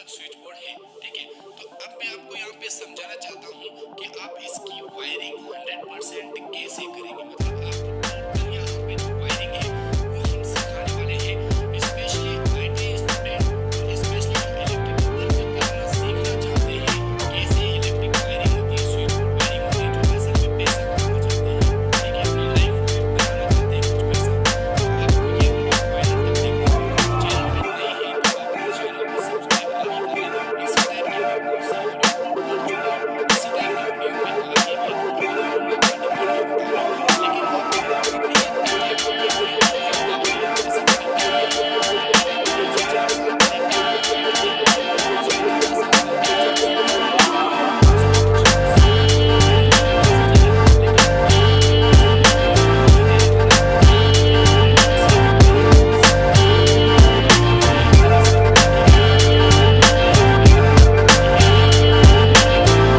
Switch board है, ठीक है। तो अब मैं आपको यहाँ पे समझाना चाहता हूँ कि आप इसकी वायरिंग 100% कैसे करेंगे। मतलब आप टोटल यहाँ पे जो वायरिंग है वो हम सिखाने वाले हैं, स्पेशली आईटी स्टूडेंट और स्पेशली जो इलेक्ट्रिकल वर्क करना सीखना चाहते हैं, कैसे इलेक्ट्रिक वायरिंग होती है, स्विच बोर्ड वायरिंग होती है, जो असल में पैसा कमाना चाहते हैं, ठीक है, अपनी लाइफ में बनाना चाहते हैं कुछ पैसा। तो आपको ये वीडियो फाइनल तक देखना होगा। चैनल पे नए हैं तो आप चैनल को सब्सक्राइब अभी कर लें। इसी टाइप की मैं बहुत सारी वीडियो अपलोड कर चुका हूँ। इसी टाइप की वीडियो मैं आगे भी अपलोड करूँगा गाड़ी वाड़ी के मुताबिक। लेकिन आप अपनी स्टेप बाय वीडियो जो है वो आप लोग पसंद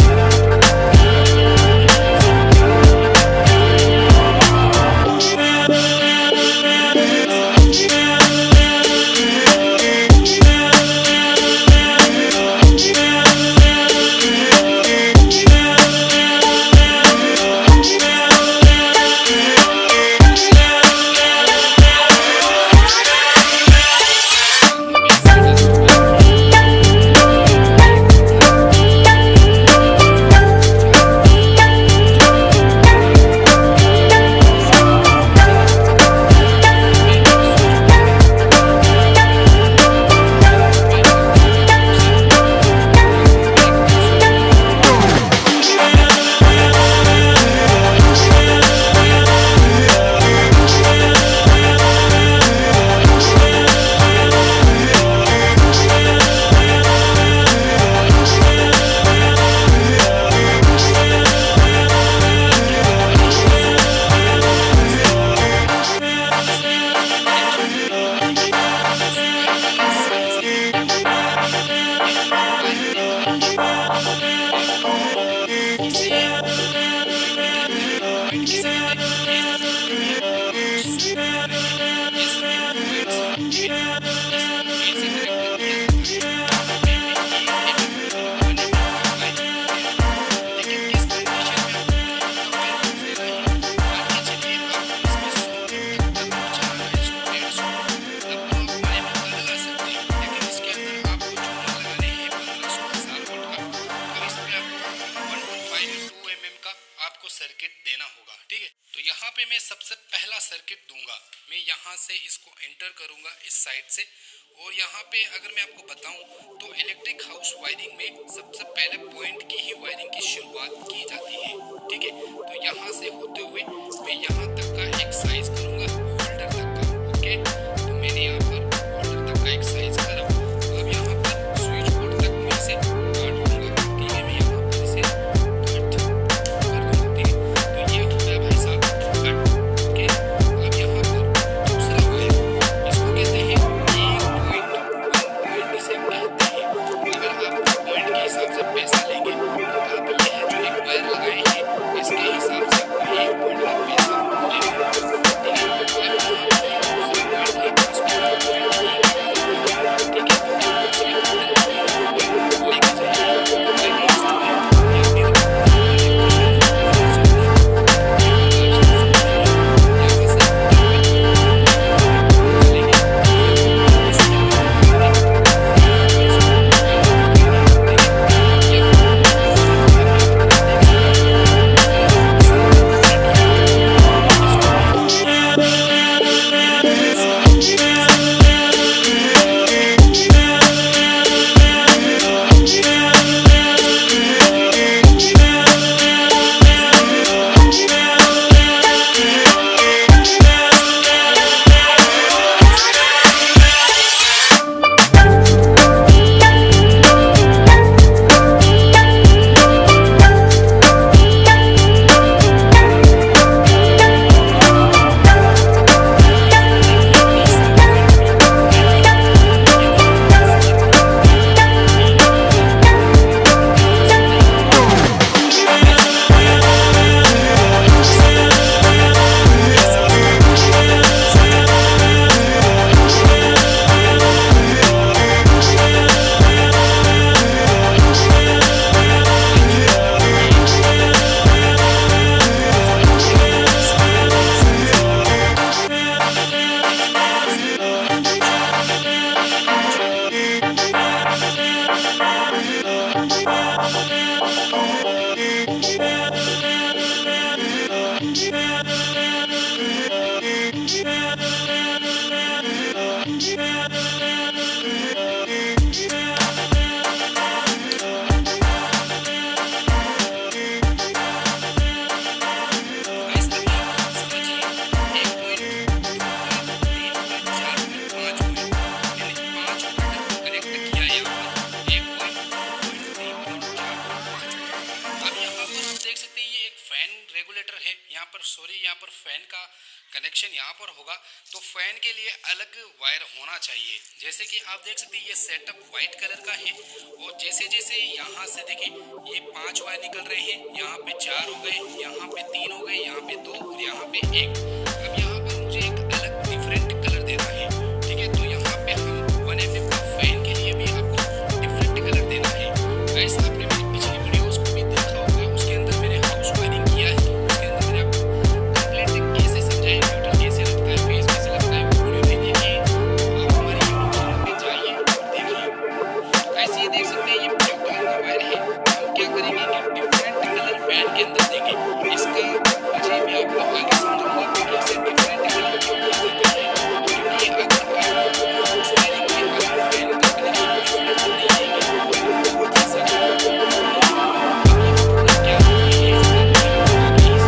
करते हैं, तो मैं आपको समझाना चाहता हूँ कि वायरिंग स्विच बोर्ड का सिंपल तरीके से सर्किट देना होगा, ठीक है। तो यहाँ पे मैं सबसे पहला सर्किट दूंगा। मैं यहाँ से इसको एंटर करूंगा इस साइड से, और यहाँ पे अगर मैं आपको बताऊं तो इलेक्ट्रिक हाउस वायरिंग में सबसे पहले पॉइंट की ही वायरिंग की शुरुआत की जाती है, ठीक है। तो यहाँ से होते हुए मैं यहाँ तक का एक साइज करूंगा, होल्डर तक का, ओके। तो मैंने यहाँ पर होल्डर तक का एक साइज करा। अब यहाँ पर स्विच बोर्ड तक मैं इसे काट दूंगा, ठीक है। मैं यहाँ पर इसे कट कर दूंगा, ठीक है। तो ये हो गया भाई साहब कट, ओके। अब यहाँ पर दूसरा वायर, इसको कहते हैं इसे कहते हैं। अगर आप पॉइंट के हिसाब से पैसा लेंगे तो आप यह जो एक वायर लगाए हैं इसके हिसाब से आपको एक पॉइंट का पैसा मिलेगा, ठीक है। गाइस अभी आप समझिए 1 point 2 point 3 point 4 point 5 point मैंने 5 होल्डर को कनेक्ट किया यहाँ पर 1 point 2 point 3 point 4 point 5 point. अब यहाँ पर आप देख सकते हैं ये एक फैन रेगुलेटर है यहाँ पर, सॉरी यहाँ पर फैन का कनेक्शन यहाँ पर होगा। तो फैन के लिए अलग वायर होना चाहिए। जैसे कि आप देख सकते हैं ये सेटअप वाइट कलर का है और जैसे जैसे यहाँ से देखिए ये 5 वायर निकल रहे हैं, यहाँ पे 4 हो गए, यहाँ पे 3 हो गए, यहाँ पे 2 और यहाँ पे 1। अब यहाँ पर मुझे एक अलग डिफरेंट कलर देना है, ठीक है। तो यहाँ पे हम 1 mm का फैन के लिए भी आपको डिफरेंट कलर देना है। गाइस आपने मेरी पिछली वीडियोस को भी देखा होगा, उसके अंदर मैंने हाउस वायरिंग किया है, तो उसके अंदर मैंने आपको कंप्लीट कैसे समझाया, न्यूट्रल कैसे लगता है, फेज कैसे लगता है, वो वीडियो नहीं देखी है तो आप हमारे यूट्यूब चैनल पे जाइए और देखिए। गाइस ये देख सकते हैं ये ब्लू कलर का वायर है। हम क्या करेंगे कि डिफरेंट कलर फैन के अंदर देंगे। इसका मुझे भी आपको आगे समझाऊंगा कि कैसे डिफरेंट कलर क्यों किया जाता है, क्योंकि अगर आप हाउस वायरिंग में अगर फैन का कनेक्शन डिफरेंट नहीं देंगे तो बहुत ही ज़्यादा क्या है इसका आगे ही समझाऊंगा। पहले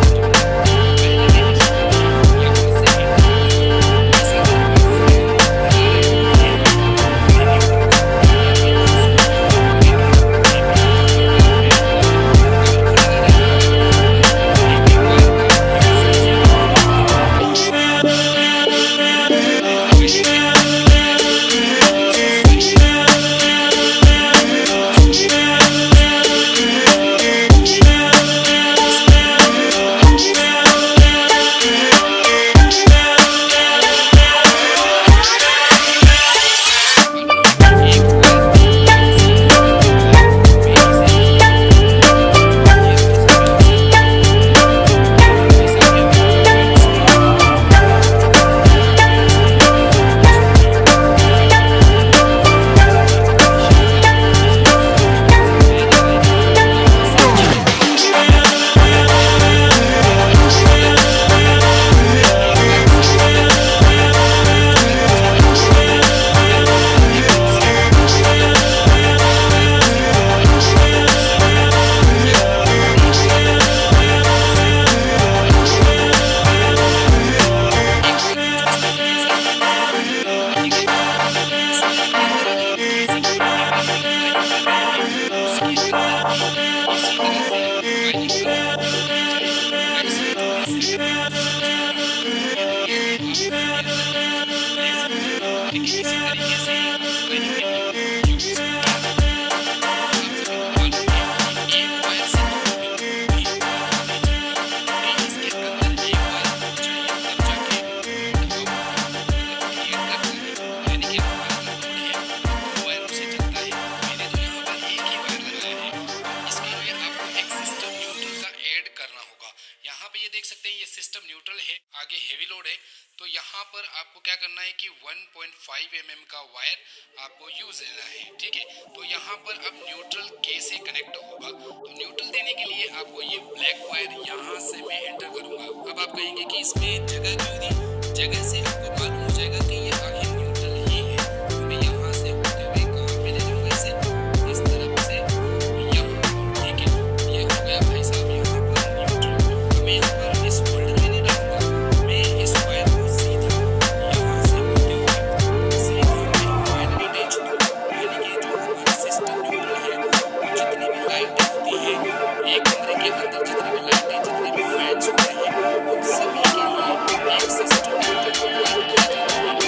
मैं इसको यहाँ से ऐसा इसी तरीके से वायरिंग के लिए यूज किया जाता है। आप सभी को मालूम है कि एक वायर से बिल्कुल भी काम नहीं चलता, क्योंकि इसके अंदर एक वायर होना चाहिए तब जाके लोड क्रिएट करता है, यानी कि हमारा जो लोड है वो 2 वायरों से चलता है। मैंने तो यहाँ पर एक ही वायर लगाया है। इसके लिए आपको एक सिस्टम न्यूट्रल का ऐड करना होगा। यहाँ पे ये देख सकते हैं ये सिस्टम न्यूट्रल है, आगे हेवी लोड है। तो यहाँ पर आपको क्या करना है कि 1.5 mm का वायर आपको यूज लेना है, ठीक है। तो यहाँ पर अब न्यूट्रल कैसे कनेक्ट होगा, तो न्यूट्रल देने के लिए आपको ये ब्लैक वायर यहाँ से मैं एंटर करूँगा। अब आप कहेंगे कि इसमें जगह क्यों दी, जगह से आपको मालूम हो जाएगा कि ये आखिर न्यूट्रल ही है। तो मैं यहाँ से होते हुए कहाँ पे ले जाऊँगा इसे, इस तरफ से यहाँ, ठीक है। ये हो गया भाई साहब यहाँ पर न्यूट्रल। मैं यहाँ पर इस होल्डर में नहीं डालूंगा, मैं इस वायर को सीधा यहाँ से होते हुए सीधा मैं फाइनली दे चुका हूँ। यानी कि जो हमारा सिस्टम न्यूट्रल है, वो जितनी भी लाइटें होती है एक कमरे के अंदर, जितनी भी लाइटें, जितने भी फैंस होते हैं, उन सभी के लिए एक सिस्टम न्यूट्रल प्रोवाइड किया जाता है।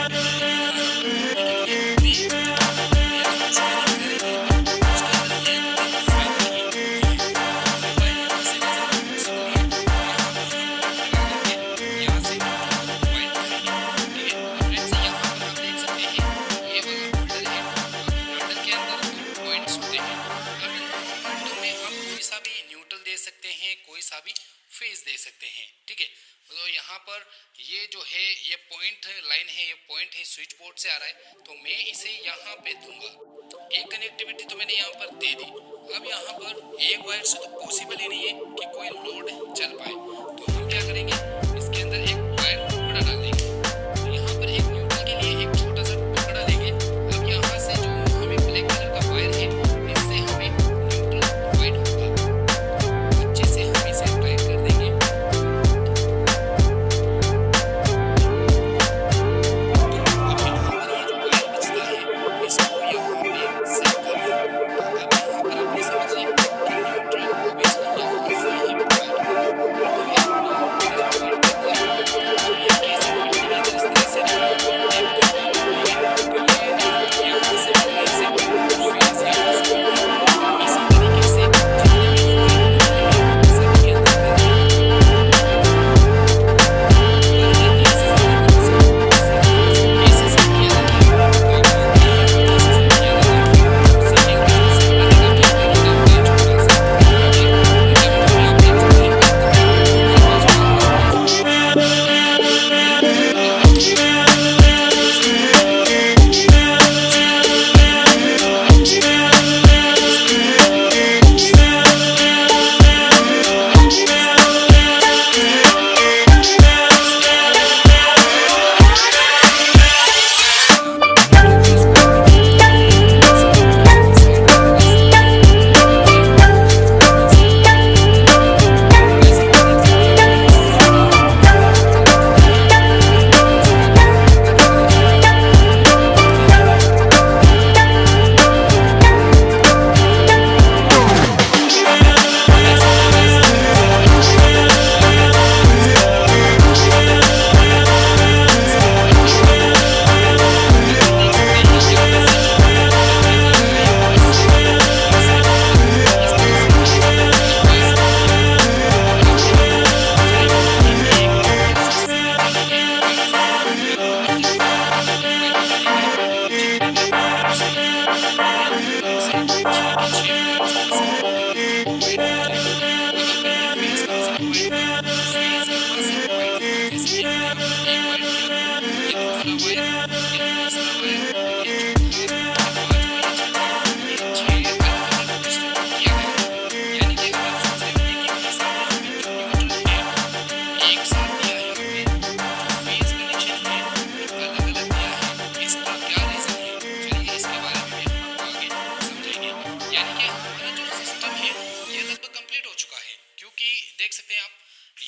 पे मैं दिखा रहा हूँ, लेकिन ये ग्रे जब हम या जो वायरिंग करेंगे उसके अंदर ये कोई फायदा नहीं होती है। तो वायर यहाँ से ले जाना पॉसिबल नहीं है, तो यहाँ पर हम कट लगा करके यहाँ से न्यूट्रल को वाइट करेंगे। ठीक है फ्रेंड्स, यहाँ पर आप देख सकते हैं ये वाला होल्डर है। अब होल्डर के अंदर दो पॉइंट्स होते हैं। अब इन दोनों पॉइंटों में आप कोई सा भी न्यूट्रल दे सकते हैं, कोई सा भी फेज दे सकते हैं। ठीक है, तो यहाँ पर ये जो है ये पॉइंट लाइन है, ये पॉइंट है स्विच बोर्ड से आ रहा है, तो मैं इसे यहाँ पे दूंगा। एक कनेक्टिविटी तो मैंने यहाँ पर दे दी। अब यहाँ पर एक वायर से तो पॉसिबल ही नहीं है कि कोई लोड चल पाए, तो हम क्या करेंगे, इसके अंदर एक वायर टुकड़ा डाल देंगे। तो यहाँ पर एक न्यूट्रल के लिए एक छोटा सा टुकड़ा लेंगे। अब यहाँ से जो हमें ब्लैक कलर का वायर है, इससे हमें न्यूट्रल प्रोवाइड होगा। अच्छे से हम इसे टाइट कर देंगे।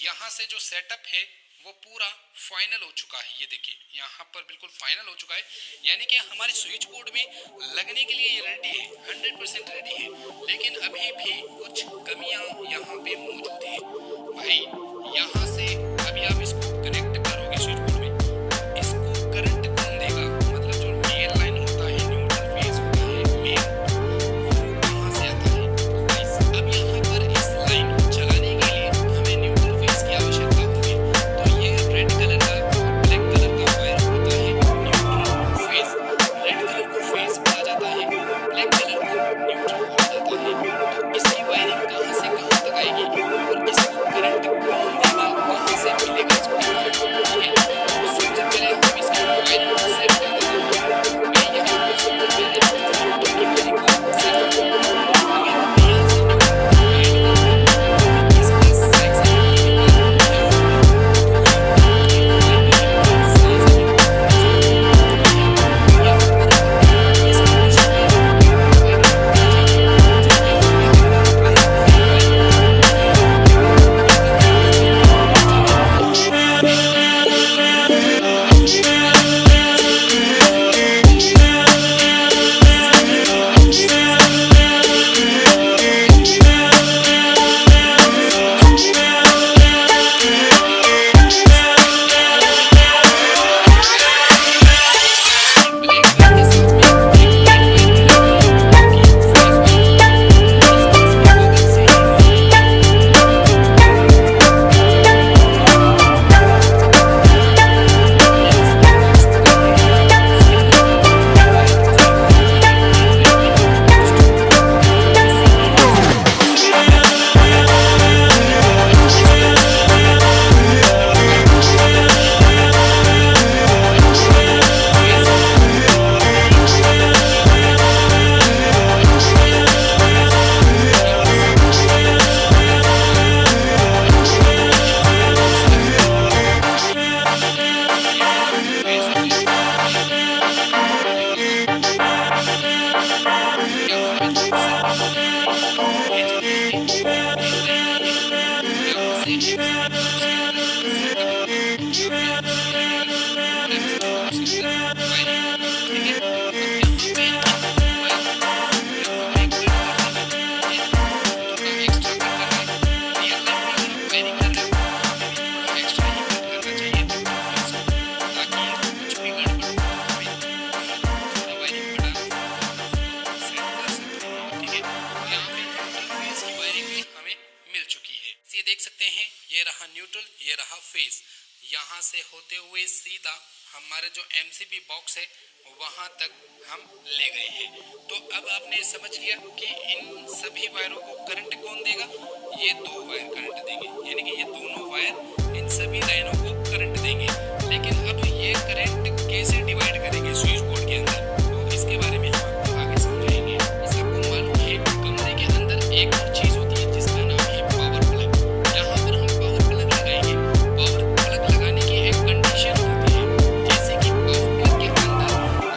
यहाँ से जो सेटअप है वो पूरा फाइनल हो चुका है। ये देखिए यहाँ पर बिल्कुल फाइनल हो चुका है, यानी कि हमारे स्विच बोर्ड में लगने के लिए ये रेडी है, 100% रेडी है। लेकिन अभी भी कुछ कमियां यहाँ पे मौजूद है। भाई यहाँ से अभी आप इसको कनेक्ट करोगे स्विच बोर्ड में, इसको करंट कौन देगा? मतलब जो मेन लाइन होता है, न्यूट्रल फेज होता है मेन, वो कहाँ से आता है? अब यहाँ पर इस लाइन को चलाने के लिए हमें न्यूट्रल फेज की आवश्यकता होगी। तो ये रेड कलर का और ब्लैक कलर का वायर होता है न्यूट्रल फेज। रेड कलर को फेज बोला जाता है, ब्लैक कलर को न्यूट्रल बोला जाता है। तो इसकी वायरिंग कहाँ से कहाँ तक आएगी और इसको करंट कौन देगा, कहाँ से मिलेगा इसको? फेस यहाँ से होते हुए सीधा हमारे जो एमसीबी बॉक्स है वहाँ तक हम ले गए हैं। तो अब आपने समझ लिया कि इन सभी वायरों को करंट कौन देगा। ये दो वायर करंट देंगे, यानी कि ये दोनों वायर इन सभी लाइनों को करंट देंगे। लेकिन अब ये करंट कैसे डिवाइड करेंगे स्विच बोर्ड के अंदर, तो इसके बारे में हम आपको आगे समझाएंगे। जैसे आपको मालूम है कमरे के अंदर एक और चीज़ होती है जिसका नाम है पावर प्लग। यहाँ पर हम पावर प्लग लगाएंगे। पावर प्लग लगाने की एक कंडीशन होती है, जैसे कि पावर प्लग के अंदर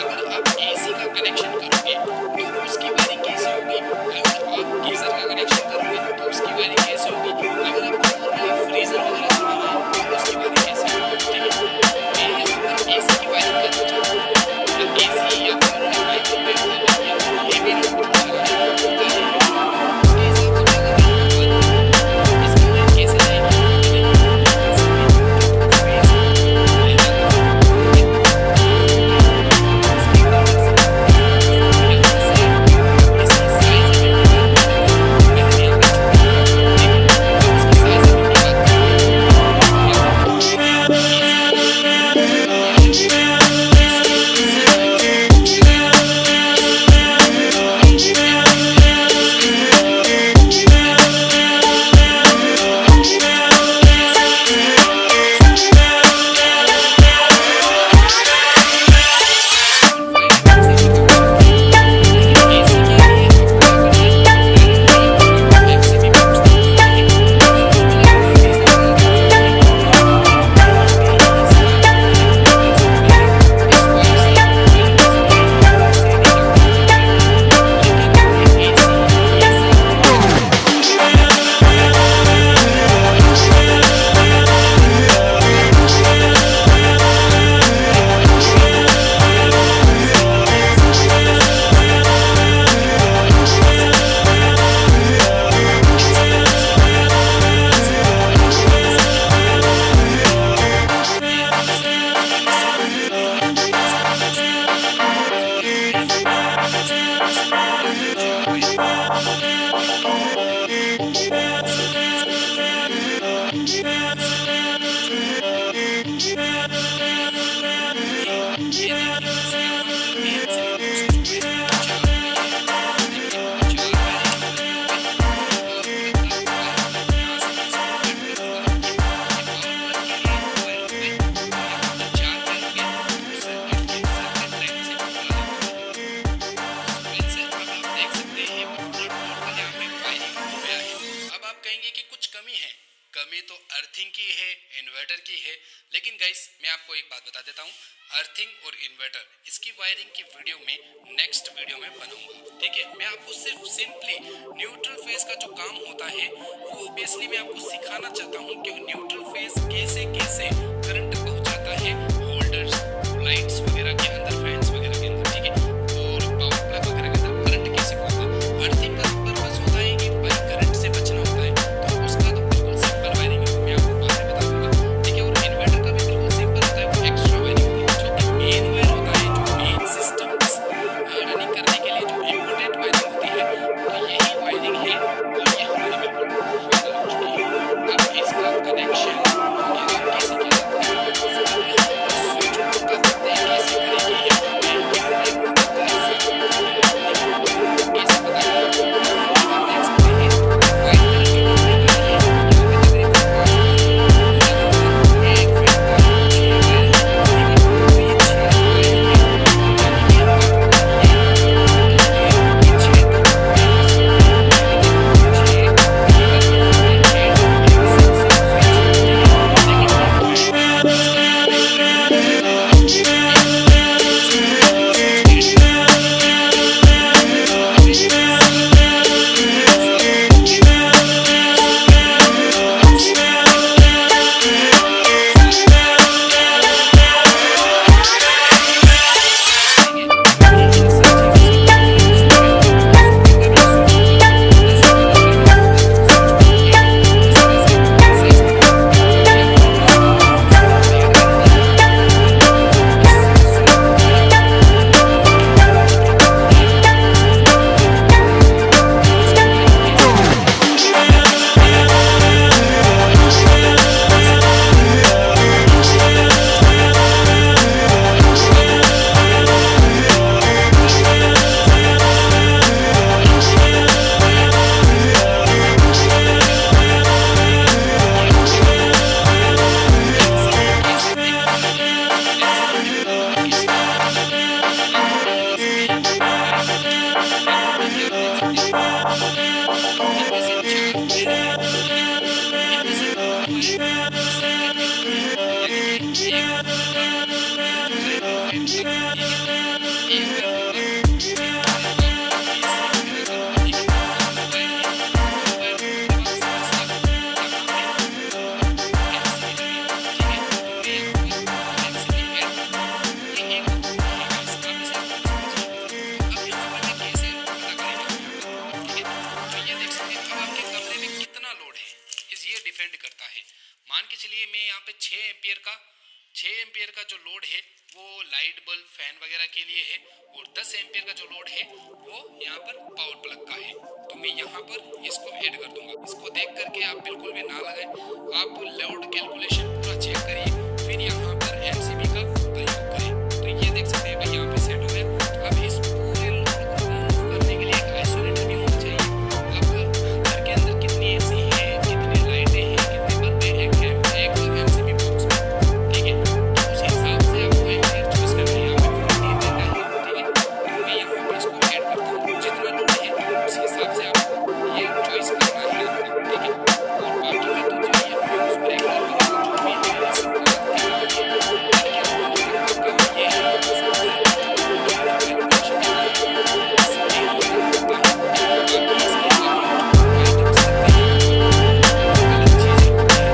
अगर आप एसी का कनेक्शन करोगे तो उसकी वायरिंग कैसे होगी, अगर आप गीजर का कनेक्शन करोगे तो उसकी वायरिंग कैसे होगी, अगर आप नॉर्मली फ्रीजर वगैरह चलाना है तो उसकी वायरिंग कैसे होगी। ठीक है, मैं यहाँ पर एसी की वायरिंग करना चाहता हूँ। एसी या फिर माइक्रोवेव ओवन या फिर हेवी लोड लगाना है उसके हिसाब से इसकी लाइन कैसे जाएगी। कमी तो अर्थिंग की है, इन्वर्टर की है। लेकिन गाइस मैं आपको एक बात बता देता हूँ, अर्थिंग और इन्वर्टर इसकी वायरिंग की वीडियो में नेक्स्ट वीडियो में बनाऊंगा। ठीक है, मैं आपको सिर्फ सिंपली न्यूट्रल फेस का जो काम होता है वो ऑब्वियसली मैं आपको सिखाना चाहता हूँ कि न्यूट्रल फेस कैसे कैसे करंट पहुँचाता है होल्डर्स, लाइट्स वगैरह के अंदर, फैंस वगैरह के अंदर। ठीक है, और पावर प्लग वगैरह के अंदर करंट कैसे पहुँचता। अर्थिंग का पर्पस होता है कि भाई करंट से बचना होता है, तो उसका तो बिल्कुल सिंपल वायरिंग है, मैं आपको बाद में बता दूंगा। ठीक है, और इन्वर्टर का भी बिल्कुल सिंपल होता है, वो एक्स्ट्रा वायरिंग होती है जो कि मेन वायर होता है, जो मेन सिस्टम रनिंग करने के लिए जो इम्पोर्टेंट वायरिंग होती है वो यही वायरिंग है। और ये हमारी बिल्कुल फाइनल हो चुकी है। अब इसका कनेक्शन वगैरह कैसे किया जाता है, स्विच बोर्ड का देखते हैं कैसे ठीक है, एक वायर होगा, फिर आपका एसी वगैरह का, ठीक है, दो वायर है, दो वायर का मतलब आप समझ सकते हो यहाँ पे एमसीबी लगी, ठीक है, तो मैं यहाँ पर एमसीबी ऐड करता हूँ, ये एक है गाइस, आप इसे समझिए। अब यहाँ पर मैं कैसे पता करेंगे यहाँ पर, ठीक है, तो ये देख सकते हैं अब आपके कमरे में कितना लोड है इस ये डिपेंड करता है। मान के चलिए मैं यहाँ पे 6 एम्पियर का जो लोड है वो लाइट बल्ब फैन वगैरह के लिए है, और 10 एम्पियर का जो लोड है वो यहाँ पर पावर प्लग का है, तो मैं यहाँ पर इसको ऐड कर दूंगा। इसको देख करके आप बिल्कुल भी ना लगाएं, आप लोड कैलकुलेशन पूरा चेक करिए, फिर यहाँ पर एमसीबी का प्रयोग करें। तो ये देख सकते हैं भाई यहाँ पे सेट हो गया। अब इस पूरे लोड को मूव करने के लिए एक आइसोलेटर भी होना चाहिए। अब घर के अंदर कितनी एसी है, कितनी लाइटें हैं, कितने बल्ब हैं एक एमसीबी बॉक्स में, ठीक है, तो उस हिसाब से आपको एम्पियर चूज करना है। यहाँ पे 50 एम्पियर का है, ठीक है, तो मैं यहाँ पे इसको ऐड करता हूँ, जितना लोड है उस हिसाब से आपको ये चॉइस करना है आपको, ठीक है, और बाकी का तो जो ये फ्यूज ब्रेकर वगैरह जो भी है ये सब बात के लिए घर के अंदर का काम ये है, कैलकुलेशन करना है, इसलिए ये होता है। बाकी इसके अलावा आइटम्स लगते हैं, अलग चीज़ें होती हैं,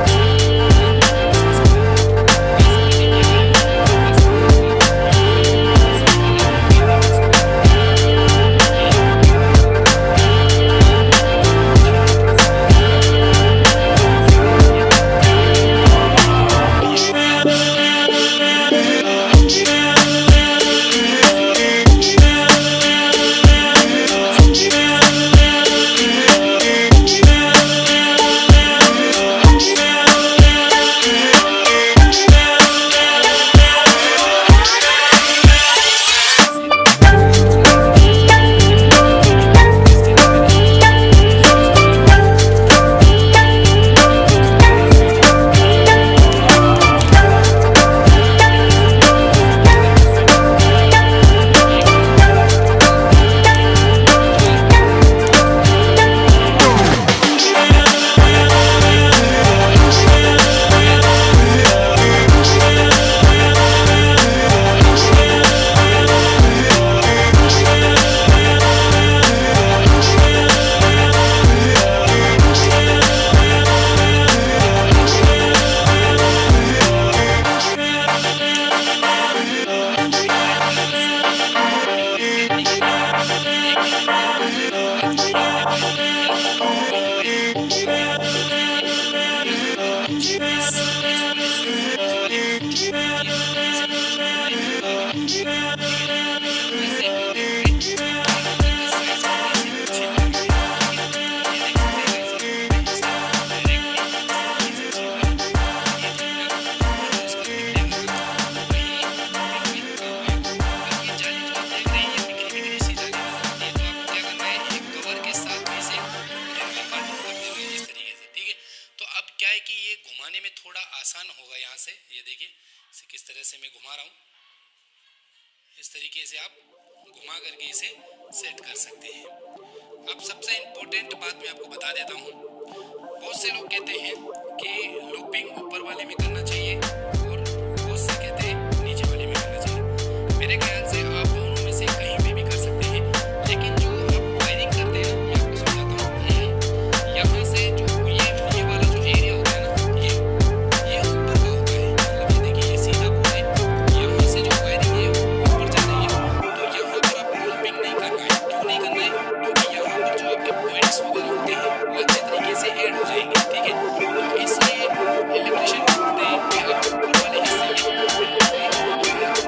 आसान होगा। यहाँ से ये देखिए इसे किस तरह से मैं घुमा रहा हूँ, इस तरीके से आप घुमा करके इसे सेट कर सकते हैं। अब सबसे इम्पोर्टेंट बात मैं आपको बता देता हूँ, बहुत से लोग कहते हैं कि लूपिंग ऊपर वाले में करना चाहिए और बहुत से कहते हैं नीचे वाले में करना चाहिए। मेरे ख्याल से आप दोनों में से कहीं पे भी कर सकते हैं, लेकिन जो आप वायरिंग करते हैं ना, मैं आपको समझाता हूँ। यहाँ से जो ये वाला जो एरिया होता है ना, ये ऊपर का होता है, मतलब ये देखिए ये सीधा बोर्ड है, यहाँ से जो वायरिंग है वो ऊपर जा रही है, तो यहाँ पर आपको लूपिंग नहीं करना है। क्यों नहीं करना है? क्योंकि यहाँ पर जो आपके पॉइंट्स वगैरह होते हैं वो अच्छे तरीके से ऐड हो जाएंगे, ठीक है। तो इसलिए इलेक्ट्रिशियन बोलते हैं कि आप ऊपर वाले हिस्से में लूपिंग कनेक्शन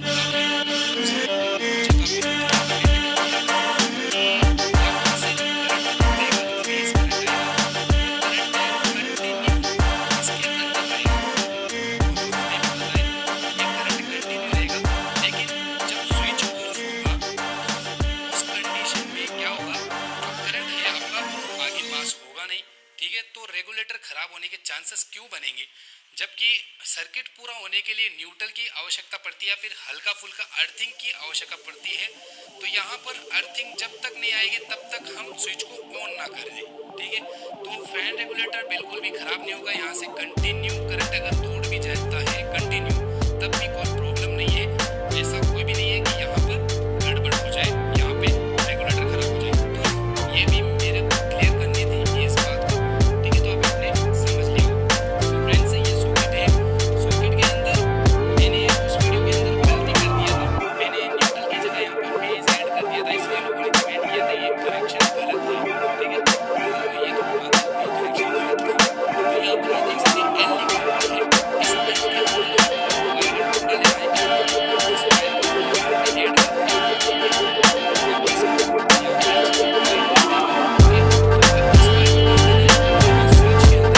अब देखो दूसरा, जब आपने कनेक्ट कर दिया कि यहाँ से जो करंट उड़ेगा, जो फेज करंट आएगा, वो करंट कंटिन्यू इसके अंदर रहेगा। वो तो हमें भी पता है ये करंट कंटिन्यू रहेगा, लेकिन जब स्विच ऑफ होगा तो उस कंडीशन में क्या होगा, जो करंट है आपका वो आगे पास होगा नहीं। ठीक है, तो रेगुलेटर खराब होने के चांसेस क्यों बनेंगे, जबकि सर्किट पूरा होने के लिए न्यूट्रल की आवश्यकता पड़ती है या फिर हल्का फुल्का अर्थिंग की आवश्यकता पड़ती है। तो यहाँ पर अर्थिंग जब तक नहीं आएगी तब तक हम स्विच को ऑन ना कर दें। ठीक है, तो फैन रेगुलेटर बिल्कुल भी खराब नहीं होगा। यहाँ से कंटिन्यू करंट अगर तोड़ भी जाता है कंटिन्यू, तब भी कोई प्रॉब्लम नहीं है। ऐसा कोई भी नहीं है कि यहाँ पर गड़बड़ हो जाए, यहाँ पे रेगुलेटर खराब हो जाए। तो ये भी मेरे को क्लियर करनी थी इस बात को। ठीक है, तो अब आपने समझ लिया। तो फ्रेंड्स ये सॉकेट है, सॉकेट के अंदर मैंने उस वीडियो के अंदर गलती कर दिया था, मैंने न्यूट्रल की जगह यहाँ पे फेज ऐड कर दिया था, इसलिए लोगों ने कमेंट किया था ये करेक्शन गलत है। ठीक है, तो ये तो बात ये करेक्शन गलत है। तो यहाँ पर आप देख सकते हैं एल लिखा हुआ है, इस एल के अंदर वायर डाले हैं, इस वायर को यहाँ पे ऐड कर दिया है। ठीक है, आप देख सकते हो यहाँ पे वायर डाल रहे हैं। ओके, तो अब इस वायर को डालना है, यहाँ स्विच के अंदर रहना है,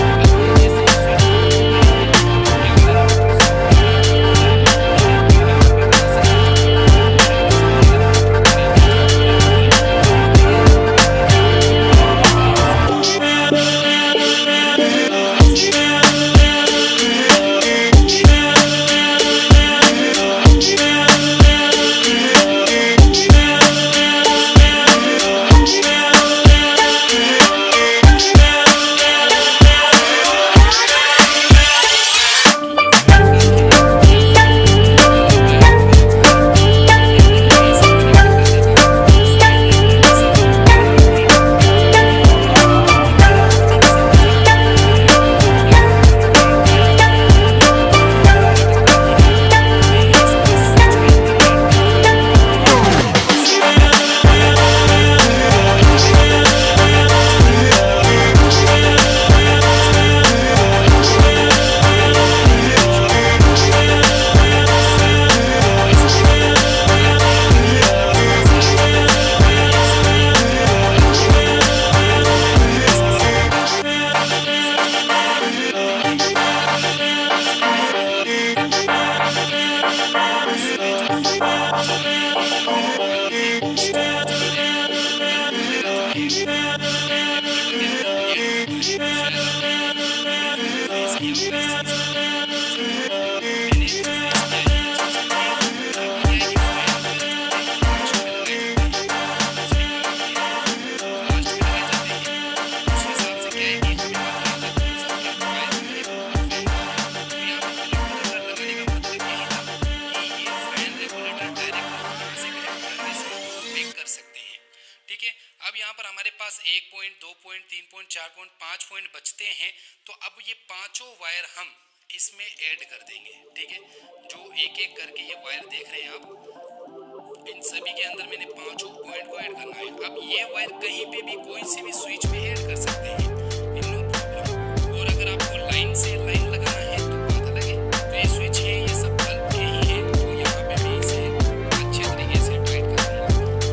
यहाँ स्विच के अंदर रहना है। अब ये जैसे ही स्विच करेंगे क्या होगा, अब यहाँ पर हमारे पास 1 point 2 point 3 point 4 point 5 point बचते हैं। तो अब ये पांचों वायर हम इसमें ऐड कर देंगे। ठीक है, जो एक एक करके ये वायर देख रहे हैं आप, इन सभी के अंदर मैंने पांचों पॉइंट को ऐड करना है। अब ये वायर कहीं पे भी कोई से भी स्विच में ऐड कर सकते हैं, नो प्रॉब्लम। और अगर आपको लाइन से लाइन लगाना है तो बात अलग है। तो ये स्विच है, ये सब बल्ब के ही है, तो यहाँ पे मैं इसे अच्छे तरीके से टाइट कर दूंगा।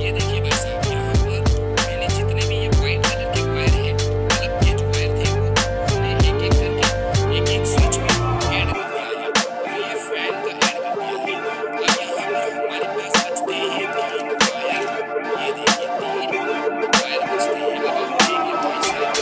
ये देखिए भाई साहब, यहाँ पर मैंने जितने भी ये व्हाइट कलर के वायर है, बल्ब के जो वायर थे वो हमने एक एक करके एक एक स्विच में ऐड कर दिया है। तो ये फैन का ऐड कर दिया है। अब यहाँ पर हमारे पास बचते हैं 3 वायर। ये देखिए 3 वायर बचते हैं। अब आप देखेंगे भाई साहब,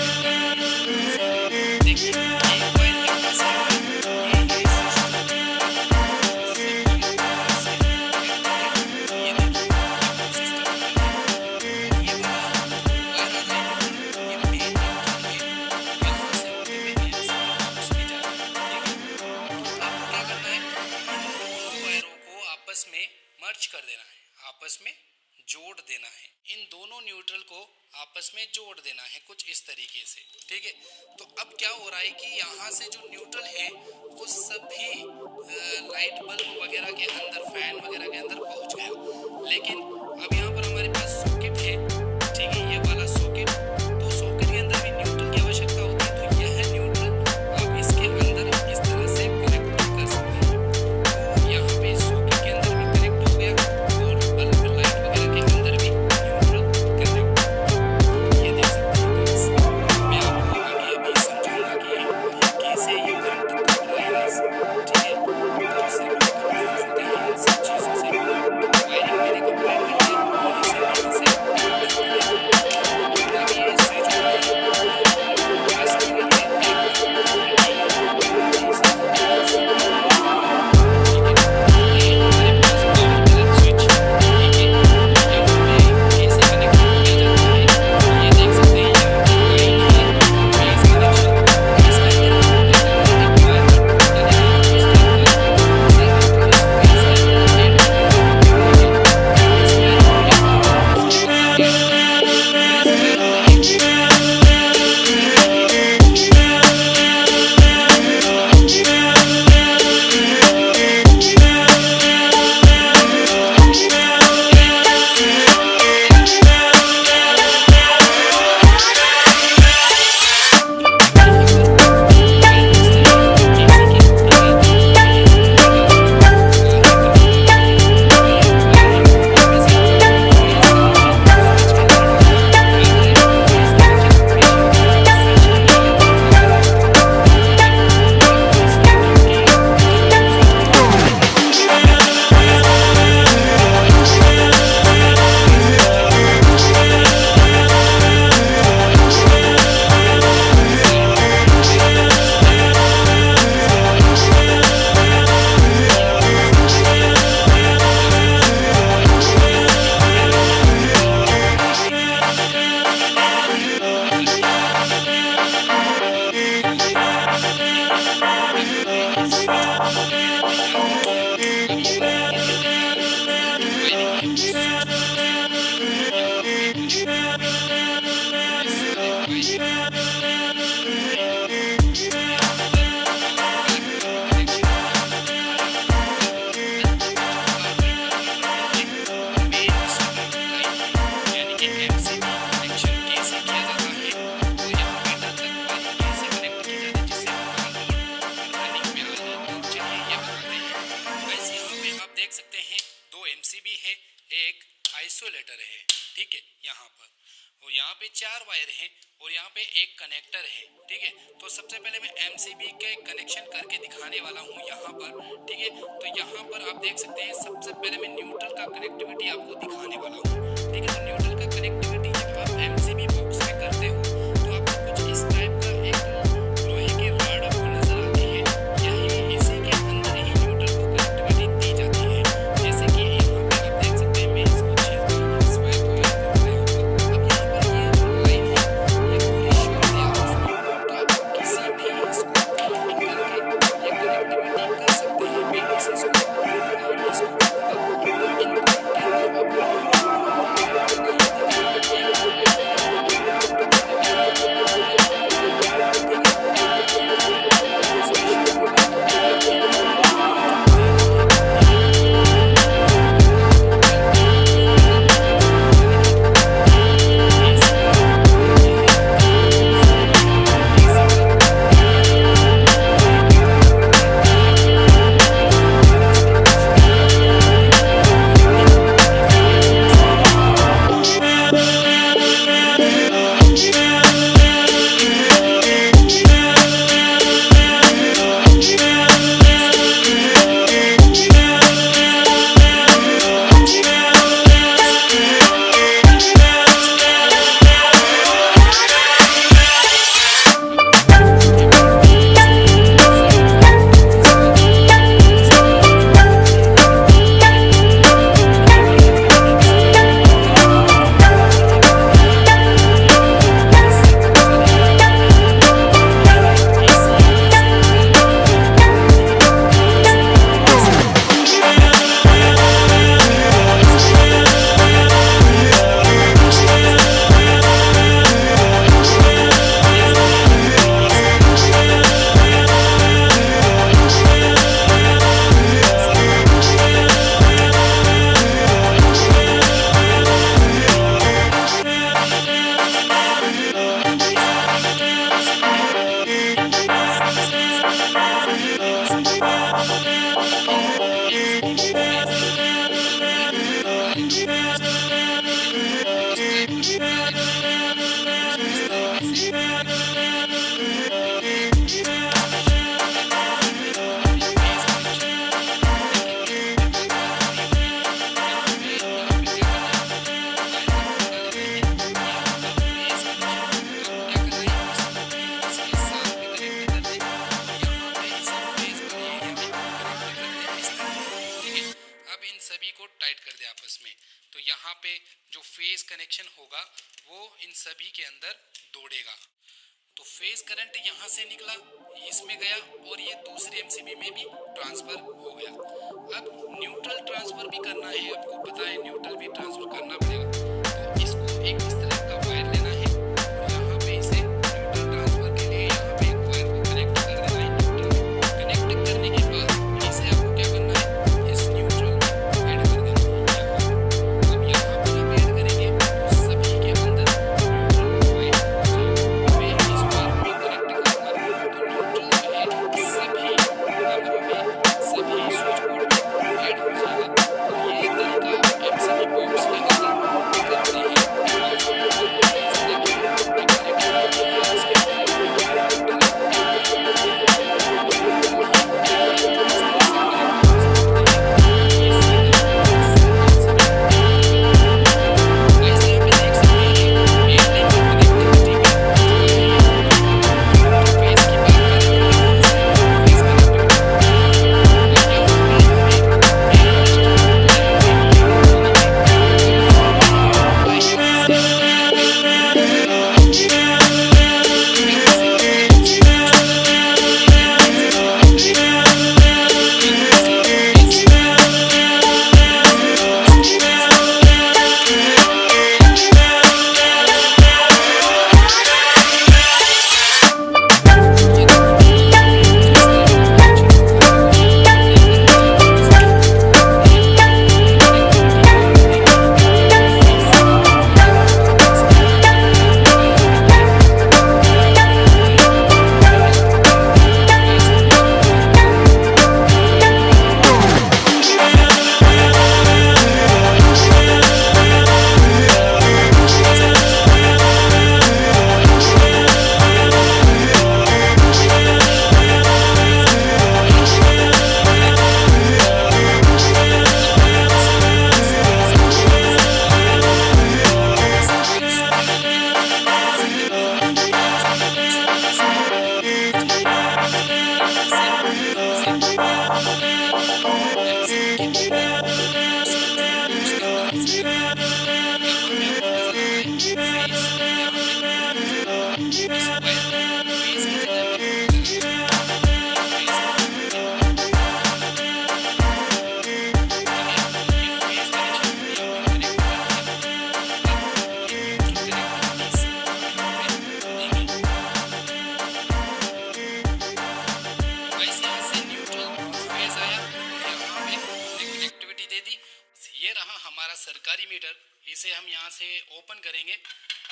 बता दूं ये कहाँ से है। देखिए एक वायर यहाँ से है, ये इस सिस्टम के सभी वायर से कनेक्टेड है। ये देखिए ये सिस्टम है, और ये वाला वायर आ रहा है न्यूट्रल, ये मेन न्यूट्रल है, यहाँ से होते हुए एमसीबी बॉक्स में जा रहा है। ठीक है, तो आपको क्या करना है, इन दोनों वायरों को आपस में मर्ज कर देना है, आपस में जोड़ देना है, इन दोनों न्यूट्रल को आपस में जोड़ देना है कुछ इस तरीके से। ठीक है, तो अब क्या हो रहा है कि यहाँ से जो न्यूट्रल है वो सभी लाइट बल्ब वगैरह के अंदर, फैन वगैरह के अंदर पहुँच गया। लेकिन अब यहाँ पर हमारे पास सॉकेट है, ठीक है, ये वाला सॉकेट, तो सॉकेट के अंदर भी न्यूट्रल की आवश्यकता होती है। तो यह न्यूट्रल आप इसके अंदर इस तरह से कनेक्ट कर सकते हैं। तो यहाँ पे सॉकेट के अंदर भी कनेक्ट हो गया और बल्ब लाइट वगैरह के अंदर भी न्यूट्रल कनेक्ट। ये देख सकते हैं गाइस, मैं आपको आगे अभी समझाऊंगा कि कैसे ये करंट राइज। ठीक है, तो इससे लोग कंफ्यूज होते हैं इन सब चीज़ों से। वायरिंग मैंने कंप्लीट कर दी और इसे यहाँ से बंद कर दिया। अब ये स्विच हो रही है, प्रेस करेंगे आइसोलेटर है। ठीक है, यहाँ पर और यहाँ पे 4 वायर हैं और यहाँ पे एक कनेक्टर है। ठीक है, तो सबसे पहले मैं एमसीबी के कनेक्शन करके दिखाने वाला हूँ यहाँ पर। ठीक है, तो यहाँ पर आप देख सकते हैं, सबसे पहले मैं न्यूट्रल का कनेक्टिविटी आपको दिखाने वाला हूँ। ठीक है, तो न्यूट्रल का कनेक्टिविटी जब आप एमसीबी बॉक्स में करते हो तो आपको कुछ इस टाइप का एक लोहे की रॉड आपको नजर आती है, यही इसी के अंदर ही न्यूट्रल को कनेक्टिविटी दी जाती है। जैसे कि यहाँ पे आप देख सकते हैं, मैं इसको छीलता हूँ, इस वायर को यहाँ पर लगाया होगा। अब यहाँ पर ये लाइन है, ये पूरी शॉर्ट है आपस में, तो आप किसी भी इसको कनेक्टिंग करके ये कनेक्टिविटी कर सकते हैं। मैं इस इसको और इसको तो इनपुट के अंदर आपको टाइट कर दे आपस में, तो यहाँ पे जो फेज कनेक्शन होगा वो इन सभी के अंदर दौड़ेगा। तो फेज करंट यहाँ से निकला, इसमें गया और ये दूसरे एमसीबी में भी ट्रांसफर हो गया। अब न्यूट्रल ट्रांसफर भी करना है, आपको पता है न्यूट्रल भी ट्रांसफर करना पड़ेगा। तो इसको एक इस तरह का वायर लेना है और यहाँ पे इसे न्यूट्रल ट्रांसफर के लिए यहाँ पे एक वायर को कनेक्ट कर देना है न्यूट्रल। कनेक्ट करने के बाद इसे आपको क्या करना है, इस न्यूट्रल में ऐड कर देना है। अब यहाँ पर आप ऐड करेंगे तो सभी के अंदर न्यूट्रल वायर में इस वायर में कनेक्ट करूँगा, तो न्यूट्रल जो है सभी कमरों में सभी स्विच बोर्ड में ऐड हो जाएगा। और ये तरीका एमसीबी बॉक्स के अंदर करते हैं। इस तरह की एक कनेक्टिविटी है उसके सरकारी मीटर, इसे हम यहाँ से ओपन करेंगे।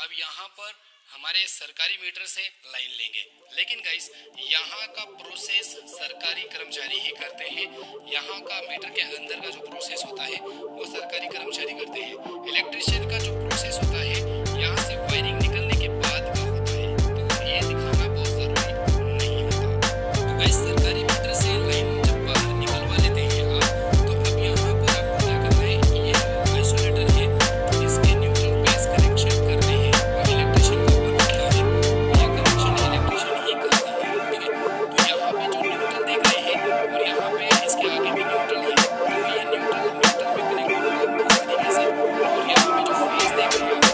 अब यहाँ पर हमारे सरकारी मीटर से लाइन लेंगे, लेकिन गाइस यहाँ का प्रोसेस सरकारी कर्मचारी ही करते हैं। यहाँ का मीटर के अंदर का जो प्रोसेस होता है वो सरकारी कर्मचारी करते हैं। इलेक्ट्रिशियन का जो प्रोसेस होता है यहाँ से वायरिंग निकलने के बाद का होता है, तो ये दिखाना बहुत ज़रूरी नहीं होता। तो गाइस सरकारी मीटर से लाइन जब बाहर निकलवा लेते हैं आप, तो अब यहाँ पर आपको क्या करना है, ये जो आइसोलेटर है इसके न्यूट्रल बेस कनेक्शन करने हैं। अब इलेक्ट्रिशियन का वर्क होता है, ये कनेक्शन इलेक्ट्रिशियन ही करते हैं, ठीक है। तो यहाँ पे जो न्यूट्रल देख रहे हैं और यहाँ पे इसके आगे भी न्यूट्रल है, तो ये न्यूट्रल मीटर में कनेक्ट होगा इस तरीके से। और यहाँ पे जो फेज देख रहे हैं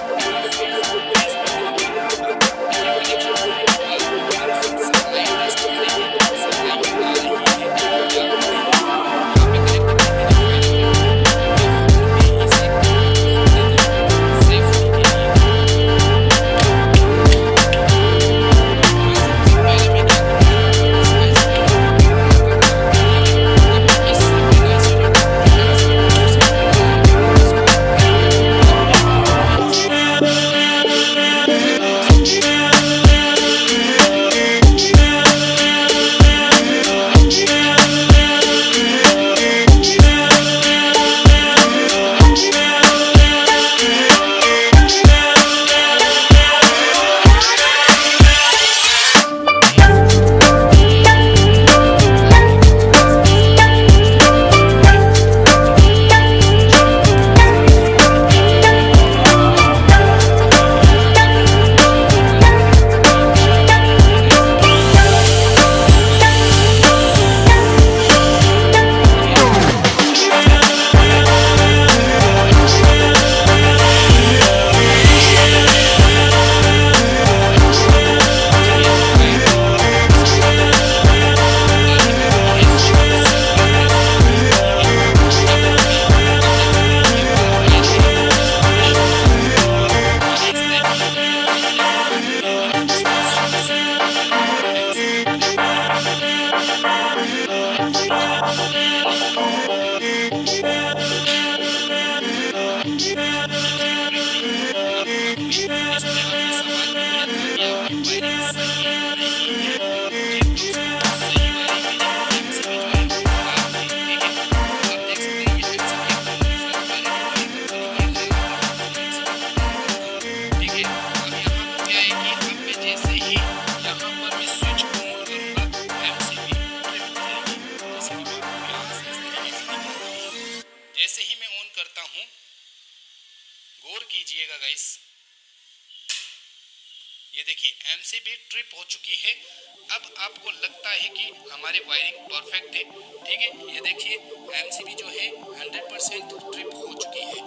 नहीं है, जिन दोस्तों सही वायरिंग में एमसीबी जो है वो खराब है, ठीक है। तो आप देख सकते हैं ये एमसीबी एकदम ओरिजिनल क्वालिटी की कंपनी की है, ठीक है। अब यहाँ पर क्या है कि अब मैं जैसे ही यहाँ पर मैं स्विच ऑन करूँगा एमसीबी ट्रिप हो जाएगी। जैसे कि मैं आपको यहाँ से इस तरीके से दिखाता हूँ। जैसे ही मैं ऑन करता हूँ, गौर कीजिएगा गाइस, ये देखिए एमसीबी ट्रिप हो चुकी है। अब आपको लगता है कि हमारी वायरिंग परफेक्ट है, ठीक है। ये देखिए एमसीबी जो है 100% ट्रिप हो चुकी है।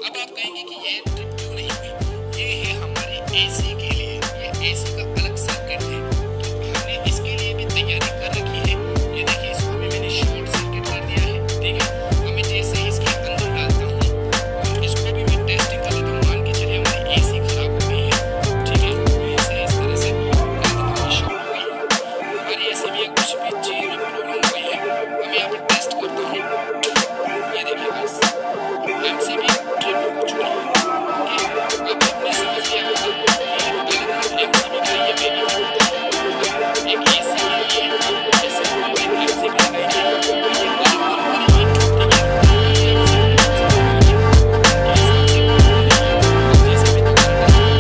अब आप कहेंगे कि ये ट्रिप क्यों नहीं हुई? ये है हमारी एसी के लिए, ये एसी का अलग सर्किट है, तो हमने इसके लिए भी तैयारी कर रखी है। ये देखिए इसको भी मैंने शॉर्ट सर्किट कर दिया है, ठीक है। अब मैं जैसे ही इसके अंदर डालता हूँ और इसको भी मैं टेस्टिंग कर लेता हूँ, मान के चलिए हमारी एसी खराब हो गई है, ठीक है। ऐसे इस तरह से शॉर्ट हो गई है हमारी एसी भी, कुछ भी चीज में प्रॉब्लम हो गई है। अब मैं यहाँ पर टेस्ट करता हूँ, ये देखिए बस एमसीबी ट्रिप हो चुकी है, ठीक है। अब आपने समझ लिया होगा कि अलग-अलग एमसीबी का ये बेनिफिट होता है। एक एसी के लिए आप जैसे कोई भी एमसीबी लगाएंगे तो ये अलग-अलग करेगी, ठीक है। ये एमसीबी लगाएंगे उनके हिसाब से काम करेगी। अब जैसे मैं दोबारा टेस्ट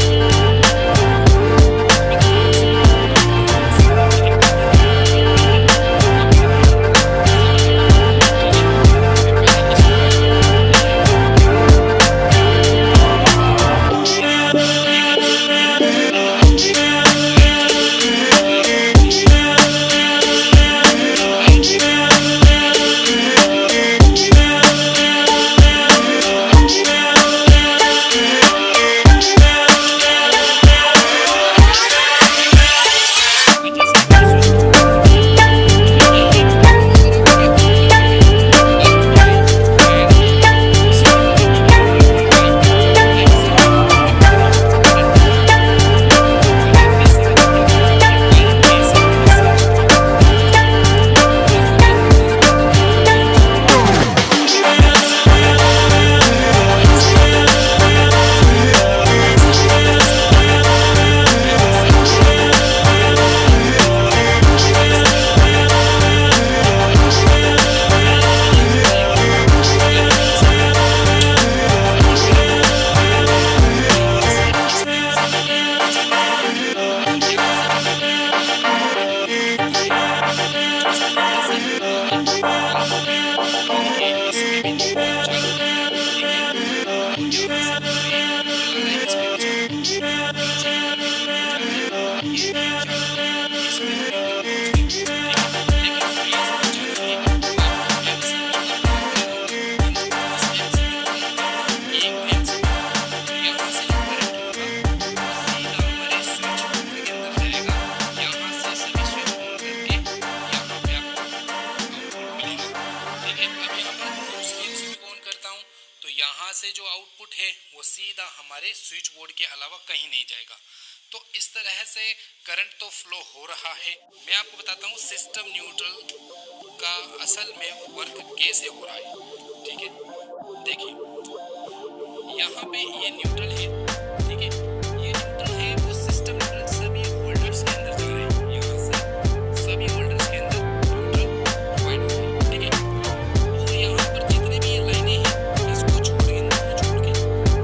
से जो आउटपुट है वो सीधा हमारे स्विच बोर्ड के अलावा कहीं नहीं जाएगा। तो इस तरह से करंट तो फ्लो हो रहा है। मैं आपको बताता हूँ सिस्टम न्यूट्रल का असल में वर्क कैसे हो रहा है, ठीक है। देखिए यहाँ पे ये न्यूट्रल है, ठीक है। ये न्यूट्रल है, वो सिस्टम न्यूट्रल सभी होल्डर्स के अंदर जा रहे हैं। यहाँ से सभी होल्डर्स के अंदर न्यूट्रल प्रोवाइड हो रहा है, ठीक है। और यहाँ पर जितने भी ये लाइनें हैं इसको छोड़ के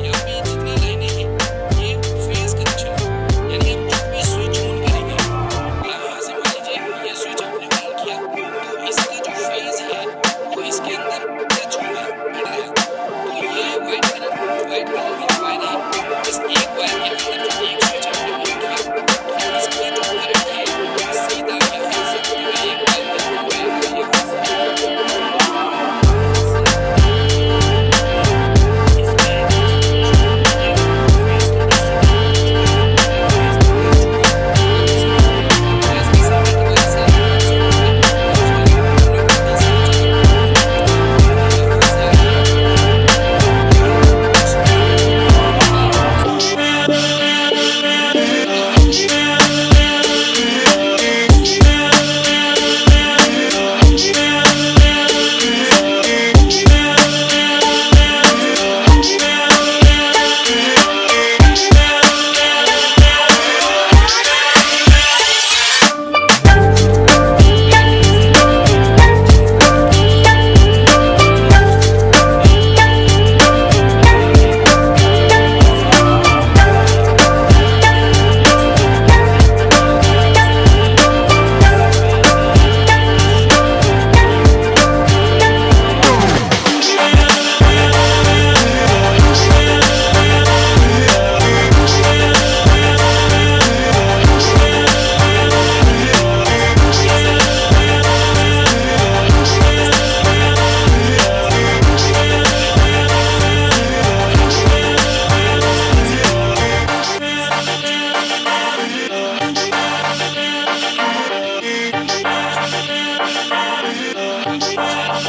यहाँ पे जितनी लाइनें हैं ये फेज कनेक्शन है। यानी आप जो भी स्विच ऑन करेंगे, यहाँ से मान लीजिए ये स्विच आपने ऑन किया तो इसका जो फेज है वो इसके अंदर टच हो गया, बैठ गया। तो ये वाइट कलर की वायर है, इस एक वायर के Like